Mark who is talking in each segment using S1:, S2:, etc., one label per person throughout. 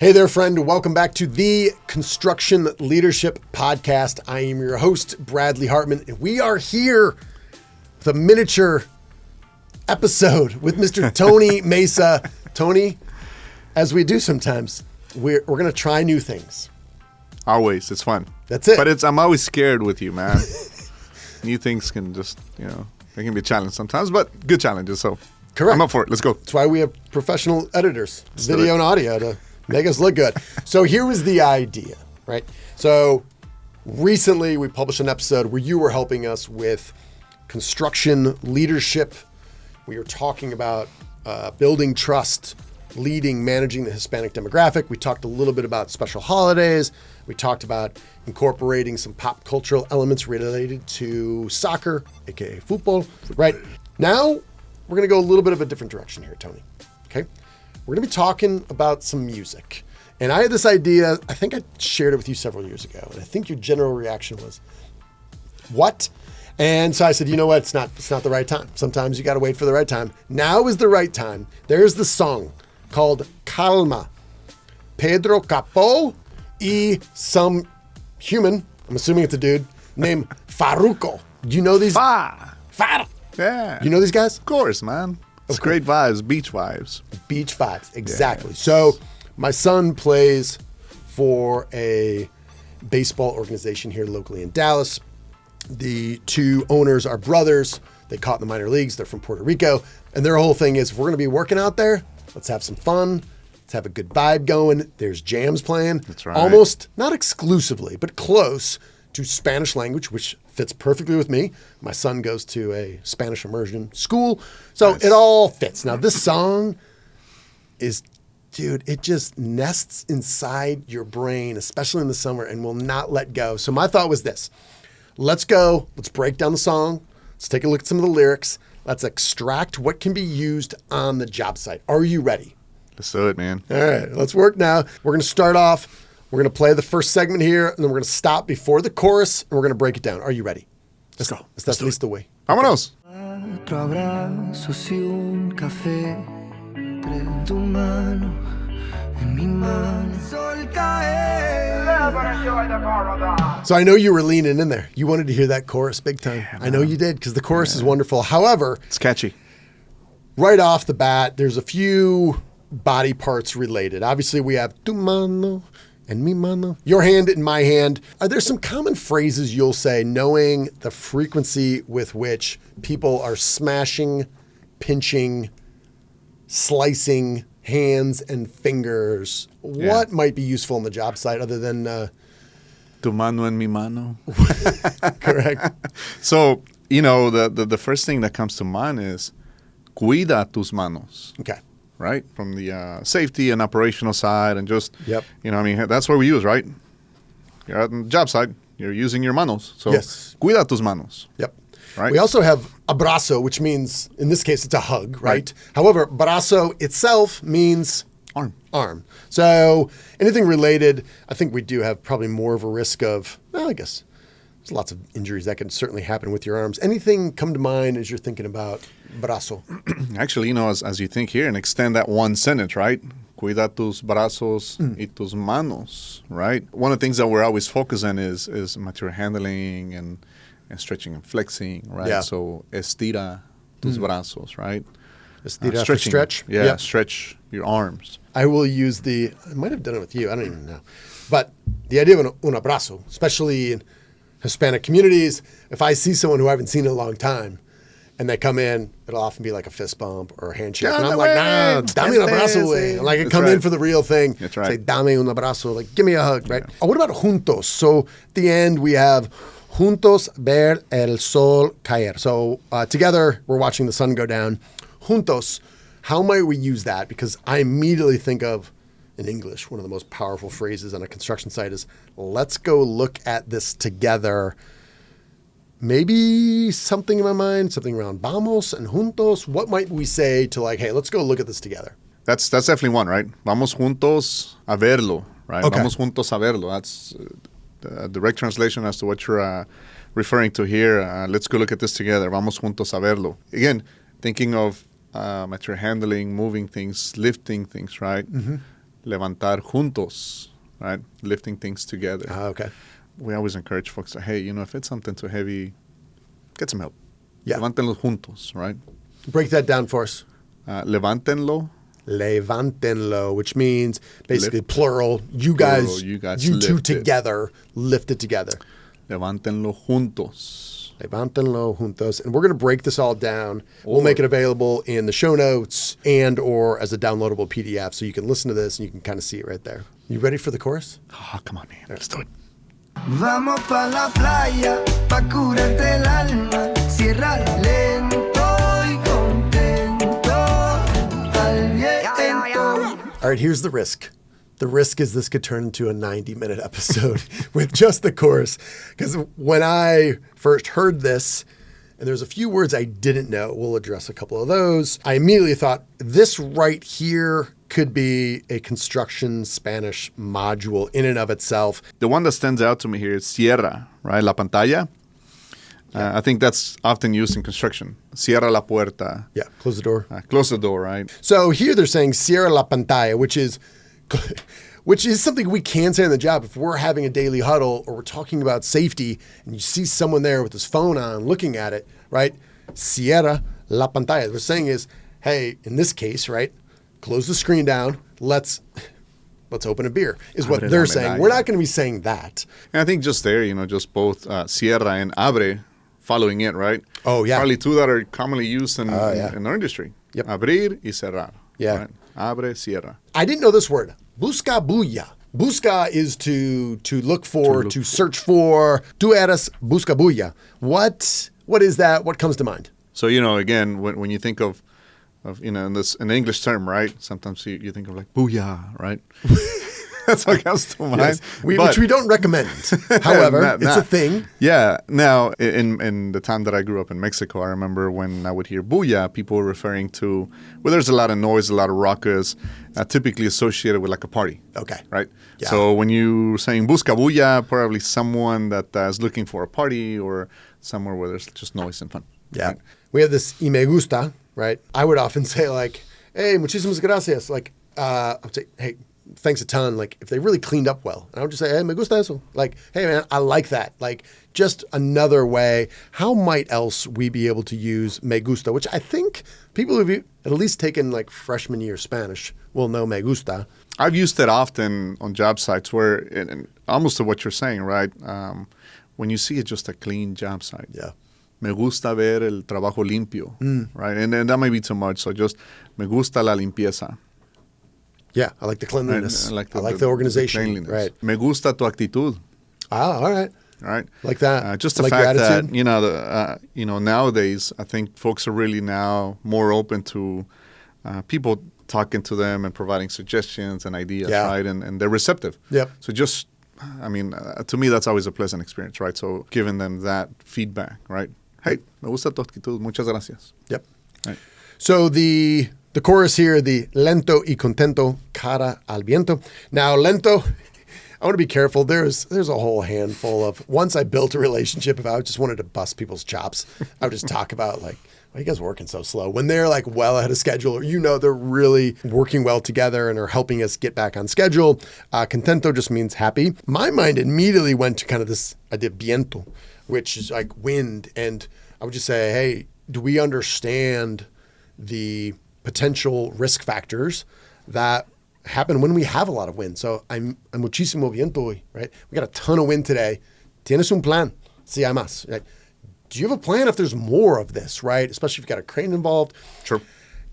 S1: Hey there, friend. Welcome back to the Construction Leadership Podcast. I am your host, Bradley Hartmann, and we are here with a miniature episode with Mr. Tony Meza. Tony, as we do sometimes, we're going to try new things.
S2: Always. It's fun.
S1: That's it.
S2: But I'm always scared with you, man. New things can just, they can be a challenge sometimes, but good challenges. So
S1: Correct.
S2: I'm up for it. Let's go.
S1: That's why we have professional editors, video and audio, to make us look good. So here was the idea, right? So recently we published an episode where you were helping us with construction leadership. We were talking about building trust, leading, managing the Hispanic demographic. We talked a little bit about special holidays. We talked about incorporating some pop cultural elements related to soccer, aka football, right? Now we're going to go a little bit of a different direction here, Tony. Okay? We're going to be talking about some music. And I had this idea, I think I shared it with you several years ago, and I think your general reaction was, what? And so I said, you know what, it's not the right time. Sometimes you got to wait for the right time. Now is the right time. There's the song called Calma. Pedro Capó y some human, I'm assuming it's a dude, named Farruko. Do you know these?
S2: Far.
S1: Yeah. You know these guys?
S2: Of course, man. It's great vibes, beach vibes.
S1: Beach vibes, exactly.
S2: Yes.
S1: So my son plays for a baseball organization here locally in Dallas. The two owners are brothers. They caught in the minor leagues. They're from Puerto Rico. And their whole thing is, if we're going to be working out there, let's have some fun. Let's have a good vibe going. There's jams playing.
S2: That's right.
S1: Almost, not exclusively, but close to Spanish language, which fits perfectly with me. My son goes to a Spanish immersion school. So
S2: Nice.
S1: It all fits. Now, this song is, dude, it just nests inside your brain, especially in the summer, and will not let go. So my thought was this. Let's go. Let's break down the song. Let's take a look at some of the lyrics. Let's extract what can be used on the job site. Are you ready?
S2: Let's do it, man.
S1: All right, let's work now. We're going to start off. We're going to play the first segment here, and then we're going to stop before the chorus, and we're going to break it down. Are you ready?
S2: Let's go.
S1: That's at least the way.
S2: Vámonos.
S3: Cuatro abrazos y un café entre tu mano en mi mano. Sol cae.
S1: So I know you were leaning in there. You wanted to hear that chorus big time.
S2: Yeah,
S1: I know you did, because the chorus is wonderful. However,
S2: It's catchy.
S1: right off the bat, there's a few body parts related. Obviously, we have tu mano and mi mano, your hand and my hand. Are there some common phrases you'll say, knowing the frequency with which people are smashing, pinching, slicing hands and fingers?
S2: Yeah.
S1: What might be useful on the job site other than
S2: Tu mano en mi mano.
S1: correct?
S2: So, the first thing that comes to mind is cuida tus manos.
S1: Okay.
S2: Right? From the safety and operational side, and just,
S1: Yep.
S2: that's what we use, right? You're at the job site, you're using your manos. So,
S1: Yes.
S2: cuida tus manos.
S1: Yep.
S2: Right.
S1: We also have abrazo, which means, in this case, it's a hug, right?
S2: Right.
S1: However, brazo itself means
S2: Arm.
S1: So anything related, I think we do have probably more of a risk of, I guess, there's lots of injuries that can certainly happen with your arms. Anything come to mind as you're thinking about brazo?
S2: Actually, as you think here and extend that one sentence, right? Cuida tus brazos y tus manos, right? One of the things that we're always focused on is material handling and stretching and flexing, right?
S1: Yeah.
S2: So estira tus brazos, right?
S1: Estira for stretch?
S2: Yeah,
S1: Yep.
S2: stretch your arms.
S1: I will use I might have done it with you, I don't even know. But the idea of un abrazo, especially in Hispanic communities, if I see someone who I haven't seen in a long time, and they come in, it'll often be like a fist bump or a handshake. And I'm like, nah, dame un abrazo, güey. Like, I come in for the real thing.
S2: That's right.
S1: Say, dame un abrazo. Like, give me a hug, right? Oh, what about juntos? So at the end, we have juntos ver el sol caer. So together, we're watching the sun go down. Juntos, how might we use that? Because I immediately think of, in English, one of the most powerful phrases on a construction site is, let's go look at this together. Maybe something in my mind, something around vamos and juntos. What might we say to, like, hey, let's go look at this together?
S2: That's definitely one, right? Vamos juntos a verlo, right?
S1: Okay.
S2: Vamos juntos a verlo. That's the direct translation as to what you're referring to here. Let's go look at this together. Vamos juntos a verlo. Again, thinking of material handling, moving things, lifting things, right? levantar juntos, right? Lifting things together.
S1: Okay.
S2: We always encourage folks to, hey, if it's something too heavy, get some help.
S1: Yeah.
S2: Levántenlo juntos, right?
S1: Break that down for us.
S2: Levántenlo.
S1: Levantenlo, which means basically plural. You
S2: Plural,
S1: guys,
S2: you
S1: you two
S2: lift it.
S1: together, lift it together.
S2: Levántenlo juntos.
S1: Levantenlo juntos. And we're going to break this all down. We'll make it available in the show notes and or as a downloadable PDF so you can listen to this and you can kind of see it right there. You ready for the chorus?
S2: Oh, come on, man. Let's do it.
S3: Vamos pa la playa, pa curarte el alma. Cierra lento y contento al viento.
S1: All right, here's the risk. The risk is this could turn into a 90-minute episode with just the chorus. Because when I first heard this, and there's a few words I didn't know, we'll address a couple of those. I immediately thought this right here could be a construction Spanish module in and of itself.
S2: The one that stands out to me here is cierra, right? La pantalla. I think that's often used in construction. Cierra la puerta.
S1: Yeah, close the door.
S2: Close the door, right?
S1: So here they're saying cierra la pantalla, which is something we can say on the job if we're having a daily huddle or we're talking about safety and you see someone there with his phone on looking at it, right? Cierra la pantalla. What we're saying is, hey, in this case, right, close the screen down. Let's open a beer is what they're saying. We're not going to be saying that.
S2: And I think just there, just both cierra and abre following it, right?
S1: Oh, yeah.
S2: Probably two that are commonly used in our industry.
S1: Yep.
S2: Abrir y cerrar.
S1: Yeah.
S2: Right? Abre, cierra.
S1: I didn't know this word. Buscabulla. Busca is to look for, to search for. Tú eres buscabulla. What is that? What comes to mind?
S2: So, again, when you think of in this an English term, right? Sometimes you think of like booyah, right? That's what comes to mind.
S1: Yes, which we don't recommend. However, it's a thing.
S2: Yeah. Now, in the time that I grew up in Mexico, I remember when I would hear booyah, people were referring to, well, there's a lot of noise, a lot of ruckus, typically associated with like a party.
S1: Okay.
S2: Right?
S1: Yeah.
S2: So when you're saying busca booyah, probably someone that is looking for a party or somewhere where there's just noise and fun.
S1: Yeah.
S2: Right?
S1: We have this y me gusta, right? I would often say like, hey, muchísimas gracias. Like, I would say, hey, thanks a ton. Like, if they really cleaned up well. And I would just say, hey, me gusta eso. Like, hey, man, I like that. Like, just another way. How might else we be able to use me gusta, which I think people who've at least taken like freshman year Spanish will know me gusta.
S2: I've used it often on job sites where, and almost to what you're saying, right? When you see it just a clean job site.
S1: Yeah.
S2: Me gusta ver el trabajo limpio, right? And that may be too much. So just me gusta la limpieza.
S1: Yeah, I like the cleanliness.
S2: Right?
S1: I like the organization.
S2: Cleanliness.
S1: Right.
S2: Me gusta tu actitud.
S1: Ah, all right.
S2: Right.
S1: Like that.
S2: Just the
S1: like
S2: fact
S1: attitude.
S2: that nowadays I think folks are really now more open to people talking to them and providing suggestions and ideas, right? And they're receptive.
S1: Yep.
S2: So just, to me that's always a pleasant experience, right? So giving them that feedback, right? Hey, me gusta tu actitud. Muchas gracias.
S1: Yep.
S2: Right.
S1: So the chorus here, the lento y contento, cara al viento. Now, lento, I want to be careful. There's a whole handful of, once I built a relationship, if I just wanted to bust people's chops, I would just talk about like, why are you guys working so slow? When they're like well ahead of schedule, or they're really working well together and are helping us get back on schedule. Contento just means happy. My mind immediately went to kind of this idea of viento, which is like wind. And I would just say, hey, do we understand the potential risk factors that happen when we have a lot of wind? So I'm muchísimo viento hoy, right? We got a ton of wind today. Tienes un plan, si hay más, right? Do you have a plan if there's more of this, right? Especially if you've got a crane involved.
S2: Sure.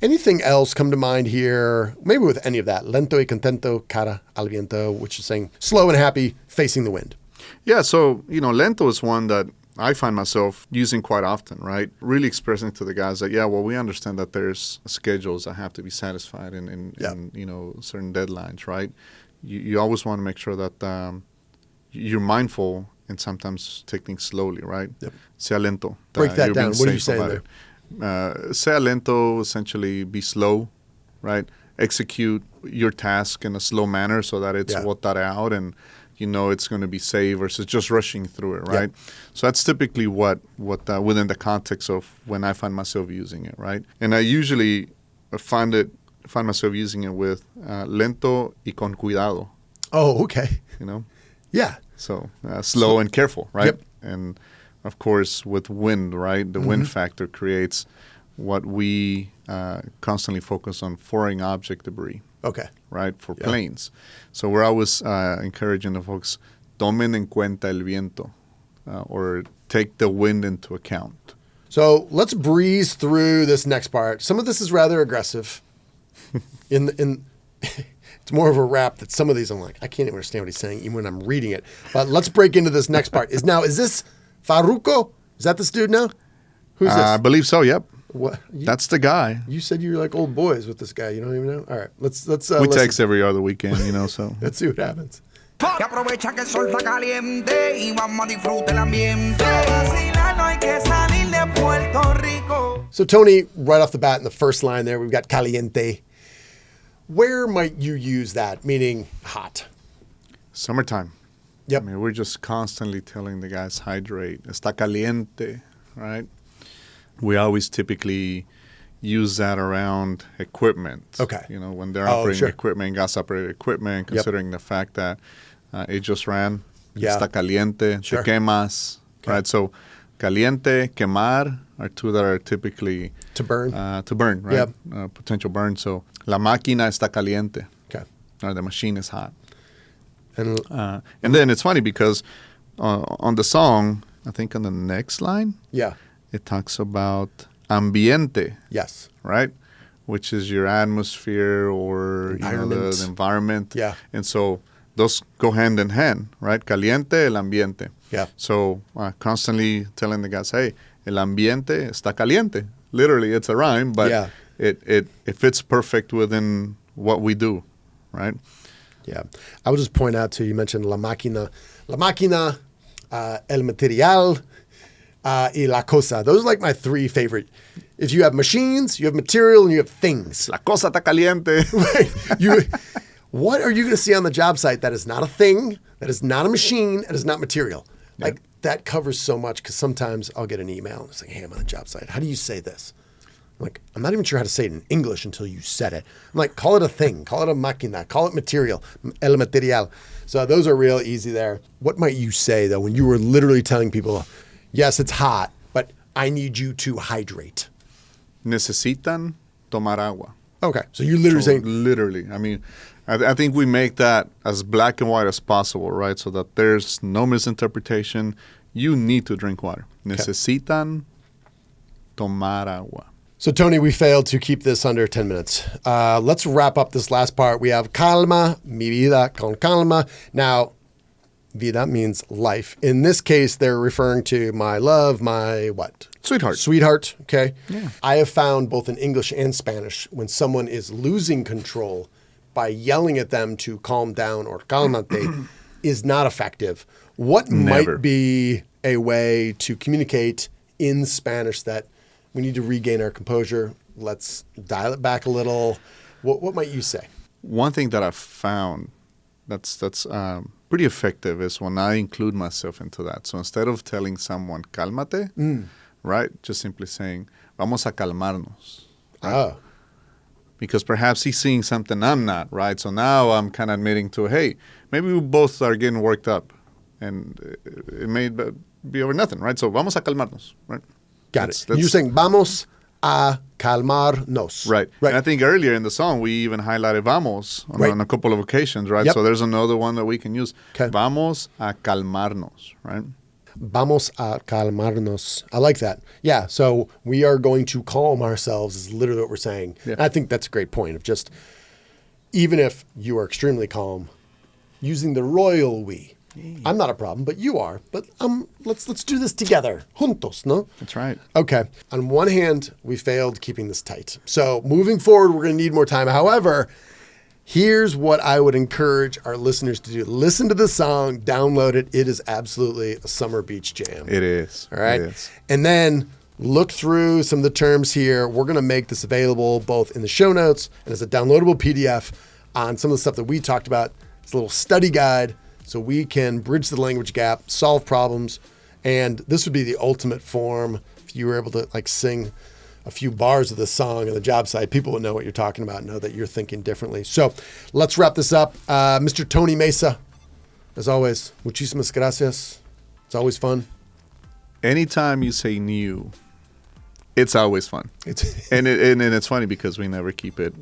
S1: Anything else come to mind here? Maybe with any of that. Lento y contento, cara al viento, which is saying slow and happy, facing the wind.
S2: Yeah, so, lento is one that I find myself using quite often, right? Really expressing to the guys that, we understand that there's schedules that have to be satisfied and certain deadlines, right? You always want to make sure that you're mindful and sometimes take things slowly, right?
S1: Yep.
S2: Sea lento.
S1: Break that down. What are you saying
S2: there? Sea lento, essentially be slow, right? Execute your task in a slow manner so that it's botada out and it's going to be safe versus just rushing through it, right?
S1: Yep.
S2: So that's typically what within the context of when I find myself using it, right? And I usually find it find myself using it with lento y con cuidado.
S1: Oh, okay.
S2: You know?
S1: Yeah.
S2: So slow and careful, right?
S1: Yep.
S2: And of course, with wind, right? The wind factor creates what we constantly focus on, foreign object debris.
S1: Okay.
S2: Right, for planes. So we're always encouraging the folks, tomen en cuenta el viento, or take the wind into account.
S1: So let's breeze through this next part. Some of this is rather aggressive. It's more of a rap that some of these I'm like, I can't even understand what he's saying even when I'm reading it. But let's break into this next part. Is this Farruko? Is that this dude now? Who's this?
S2: I believe so, yep.
S1: What?
S2: That's the guy.
S1: You said you were like old boys with this guy. You don't even know? All right. Let's
S2: we
S1: listen.
S2: text every other weekend, so.
S1: Let's see what happens.
S4: Y aprovecha que el sol está caliente y vamos a disfrutar el ambiente. Vacilar, no hay que salir de Puerto Rico.
S1: So Tony, right off the bat in the first line there, we've got caliente. Where might you use that, meaning hot?
S2: Summertime.
S1: Yep.
S2: I mean, we're just constantly telling the guys, hydrate. Está caliente, right? We always typically use that around equipment.
S1: Okay.
S2: When they're operating equipment, gas-operated equipment, considering the fact that it just ran.
S1: Yeah.
S2: Está caliente, te quemas, right? So caliente, quemar are two that are typically
S1: to burn,
S2: right?
S1: Yep.
S2: Potential burn. So la máquina está caliente.
S1: Okay.
S2: Or the machine is hot.
S1: And
S2: then it's funny because on the song, I think on the next line, it talks about ambiente.
S1: Yes.
S2: Right? Which is your atmosphere or the environment.
S1: Yeah.
S2: And so those go hand in hand, right? Caliente, el ambiente.
S1: Yeah.
S2: So constantly telling the guys, hey, el ambiente está caliente. Literally, it's a rhyme, but it fits perfect within what we do, right?
S1: Yeah. I will just point out, too, you mentioned la máquina, el material, y la cosa. Those are like my three favorite. If you have machines, you have material, and you have things.
S2: La cosa está caliente.
S1: What are you going to see on the job site that is not a thing, that is not a machine, that is not material? Like, that covers so much, because sometimes I'll get an email, and it's like, hey, I'm on a job site. How do you say this? I'm like, I'm not even sure how to say it in English until you said it. I'm like, call it a thing, call it a máquina, call it material, el material. So those are real easy there. What might you say, though, when you were literally telling people, yes, it's hot, but I need you to hydrate?
S2: Necesitan tomar agua.
S1: Okay, so you're literally saying...
S2: Literally. I mean, I think we make that as black and white as possible, right? So that there's no misinterpretation. You need to drink water. Necesitan tomar agua.
S1: So, Tony, we failed to keep this under 10 minutes. Let's wrap up this last part. We have calma, mi vida con calma. Now, vida means life. In this case, they're referring to my love, my what?
S2: Sweetheart.
S1: Sweetheart, okay?
S2: Yeah.
S1: I have found both in English and Spanish, when someone is losing control by yelling at them to calm down or calmate is not effective. What might be a way to communicate in Spanish that we need to regain our composure? Let's dial it back a little. What might you say?
S2: One thing that I've found that's pretty effective is when I include myself into that. So instead of telling someone, cálmate, right, just simply saying, vamos a calmarnos. Right?
S1: Oh.
S2: Because perhaps he's seeing something I'm not, right? So now I'm kind of admitting to, hey, maybe we both are getting worked up. And it may be over nothing, right? So vamos a calmarnos, right?
S1: Got it. You're saying, vamos a calmarnos.
S2: Right. And I think earlier in the song, we even highlighted vamos on a couple of occasions, right?
S1: Yep.
S2: So there's another one that we can use.
S1: Okay.
S2: Vamos a calmarnos, right?
S1: Vamos a calmarnos. I like that. Yeah, so we are going to calm ourselves is literally what we're saying.
S2: Yeah.
S1: I think that's a great point of just, even if you are extremely calm, using the royal we. I'm not a problem, but you are. But let's do this together. Juntos, no?
S2: That's right.
S1: Okay. On one hand, we failed keeping this tight. So moving forward, we're going to need more time. However, here's what I would encourage our listeners to do. Listen to the song, download it. It is absolutely a summer beach jam.
S2: It is.
S1: All right.
S2: It is.
S1: And then look through some of the terms here. We're going to make this available both in the show notes and as a downloadable PDF on some of the stuff that we talked about. It's a little study guide so we can bridge the language gap, solve problems. And this would be the ultimate form if you were able to like sing a few bars of the song on the job site, people will know what you're talking about, know that you're thinking differently. So let's wrap this up. Mr. Tony Meza, as always, muchísimas gracias. It's always fun.
S2: Anytime you say new, it's always fun. And it's funny because we never keep it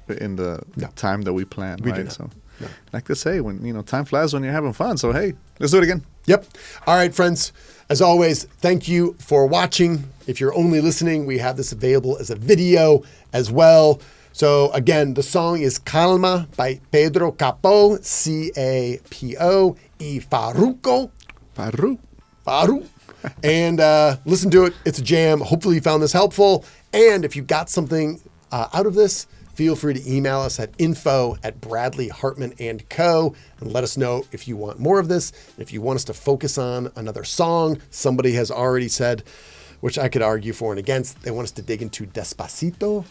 S2: in the time that we plan,
S1: We do
S2: right?
S1: not.
S2: So,
S1: No.
S2: like they say, when time flies when you're having fun. So hey, let's do it again.
S1: Yep. All right, friends. As always, thank you for watching. If you're only listening, we have this available as a video as well. So again, the song is Calma by Pedro Capó, Capo, y Farruko. Faru. And listen to it. It's a jam. Hopefully you found this helpful. And if you got something out of this, feel free to email us at info@bradley-hartmann&co and let us know if you want more of this. If you want us to focus on another song, somebody has already said, which I could argue for and against, they want us to dig into Despacito.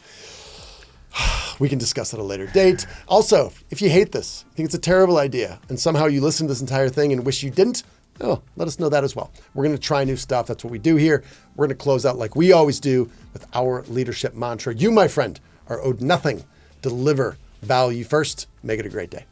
S1: We can discuss at a later date. Also, if you hate this, think it's a terrible idea, and somehow you listened to this entire thing and wish you didn't, let us know that as well. We're going to try new stuff. That's what we do here. We're going to close out like we always do with our leadership mantra. You, my friend, are owed nothing. Deliver value first. Make it a great day.